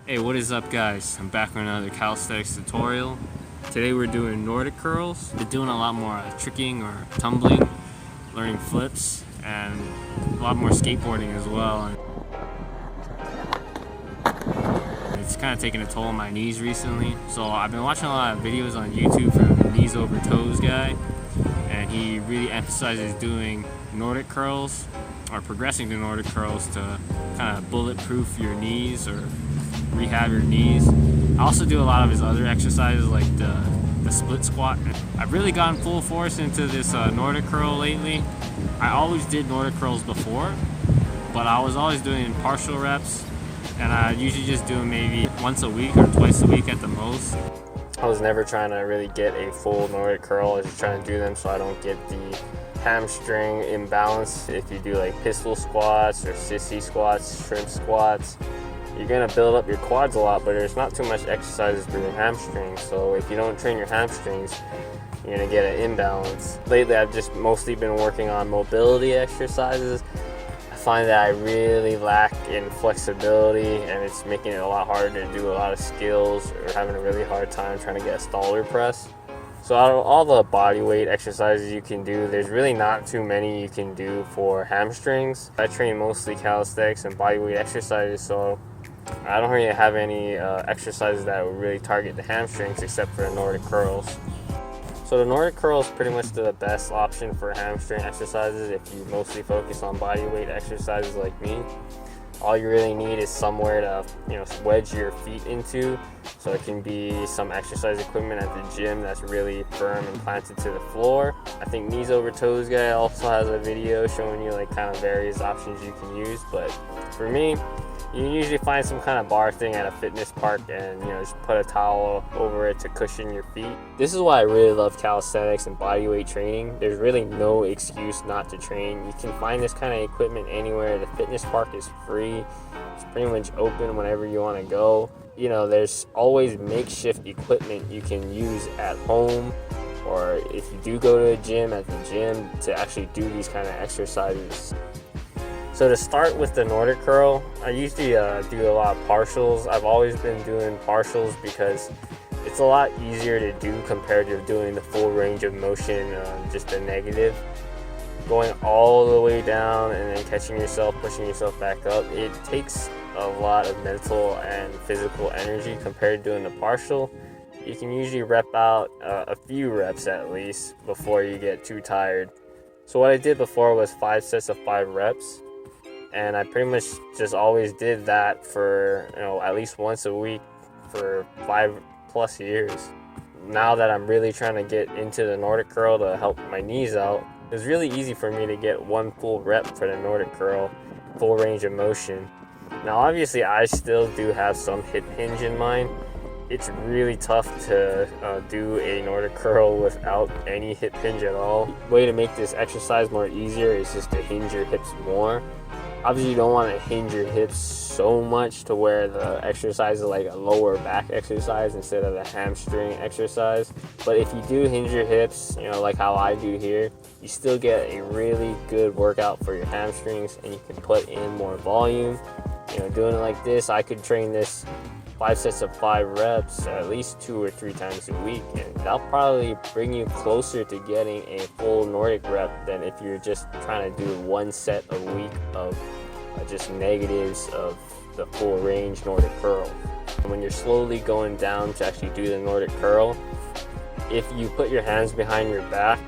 Hey, what is up guys? I'm back with another calisthenics tutorial. Today we're doing Nordic curls. Been doing a lot more tricking or tumbling, learning flips, and a lot more skateboarding as well. It's kind of taking a toll on my knees recently. So I've been watching a lot of videos on YouTube from Kneesovertoesguy, and he really emphasizes doing Nordic curls or progressing to Nordic curls to kind of bulletproof your knees or rehab your knees. I also do a lot of his other exercises like the split squat. I've really gotten full force into this Nordic curl lately. I always did Nordic curls before, but I was always doing partial reps, and I usually just do them maybe once a week or twice a week at the most. I was never trying to really get a full Nordic curl. I was just trying to do them so I don't get the hamstring imbalance. If you do like pistol squats or sissy squats, shrimp squats, you're gonna build up your quads a lot, but there's not too much exercises for your hamstrings. So if you don't train your hamstrings, you're gonna get an imbalance. Lately, I've just mostly been working on mobility exercises. I find that I really lack in flexibility, and it's making it a lot harder to do a lot of skills, or having a really hard time trying to get a staller press. So out of all the body weight exercises you can do, there's really not too many you can do for hamstrings. I train mostly calisthenics and body weight exercises, so I don't really have any exercises that would really target the hamstrings except for the Nordic curls. So the Nordic curl is pretty much the best option for hamstring exercises if you mostly focus on body weight exercises like me. All you really need is somewhere to wedge your feet into. So it can be some exercise equipment at the gym that's really firm and planted to the floor. I think Kneesovertoesguy also has a video showing you like kind of various options you can use, but for me, you usually find some kind of bar thing at a fitness park and just put a towel over it to cushion your feet. This is why I really love calisthenics and bodyweight training. There's really no excuse not to train. You can find this kind of equipment anywhere. The fitness park is free. It's pretty much open whenever you want to go. There's always makeshift equipment you can use at home, or if you do go to a gym, at the gym, to actually do these kind of exercises. So to start with the Nordic curl, I usually do a lot of partials. I've always been doing partials because it's a lot easier to do compared to doing the full range of motion, just a negative. Going all the way down and then catching yourself, pushing yourself back up, it takes a lot of mental and physical energy compared to doing the partial. You can usually rep out a few reps at least before you get too tired. So what I did before was 5 sets of 5 reps. And I pretty much just always did that for at least once a week for 5+ years. Now that I'm really trying to get into the Nordic curl to help my knees out, it's really easy for me to get one full rep for the Nordic curl, full range of motion. Now obviously I still do have some hip hinge in mind. It's really tough to do a Nordic curl without any hip hinge at all. The way to make this exercise more easier is just to hinge your hips more. Obviously, you don't want to hinge your hips so much to where the exercise is like a lower back exercise instead of a hamstring exercise. But if you do hinge your hips, like how I do here, you still get a really good workout for your hamstrings, and you can put in more volume. Doing it like this, I could train this 5 sets of 5 reps at least 2 or 3 times a week, and that'll probably bring you closer to getting a full Nordic rep than if you're just trying to do 1 set a week of just negatives of the full range Nordic curl. And when you're slowly going down to actually do the Nordic curl, if you put your hands behind your back,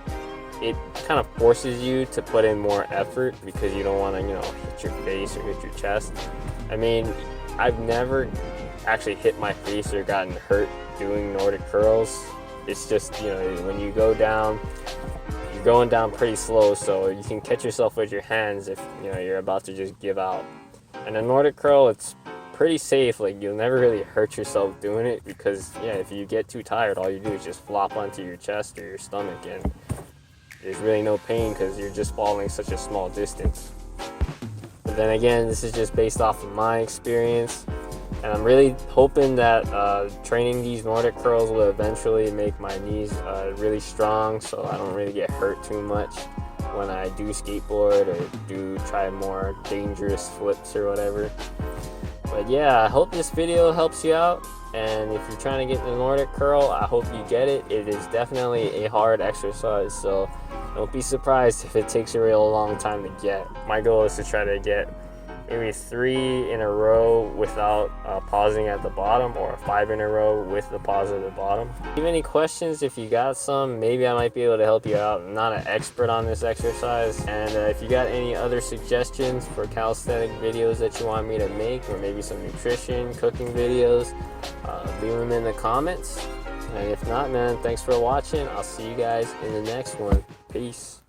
it kind of forces you to put in more effort because you don't want to hit your face or hit your chest. I mean, I've never actually hit my face or gotten hurt doing Nordic curls. It's just when you go down, you're going down pretty slow, so you can catch yourself with your hands if you're about to just give out. And a Nordic curl, it's pretty safe. Like, you'll never really hurt yourself doing it because if you get too tired, all you do is just flop onto your chest or your stomach, and there's really no pain because you're just falling such a small distance. But then again, this is just based off of my experience. And I'm really hoping that training these Nordic curls will eventually make my knees really strong, so I don't really get hurt too much when I do skateboard or do try more dangerous flips or whatever. But yeah, I hope this video helps you out. And if you're trying to get the Nordic curl, I hope you get it. It is definitely a hard exercise, so don't be surprised if it takes a real long time to get. My goal is to try to get maybe 3 in a row without pausing at the bottom, or 5 in a row with the pause at the bottom. If you have any questions, if you got some, maybe I might be able to help you out. I'm not an expert on this exercise. And if you got any other suggestions for calisthenic videos that you want me to make, or maybe some nutrition, cooking videos, leave them in the comments. And if not, man, thanks for watching. I'll see you guys in the next one. Peace.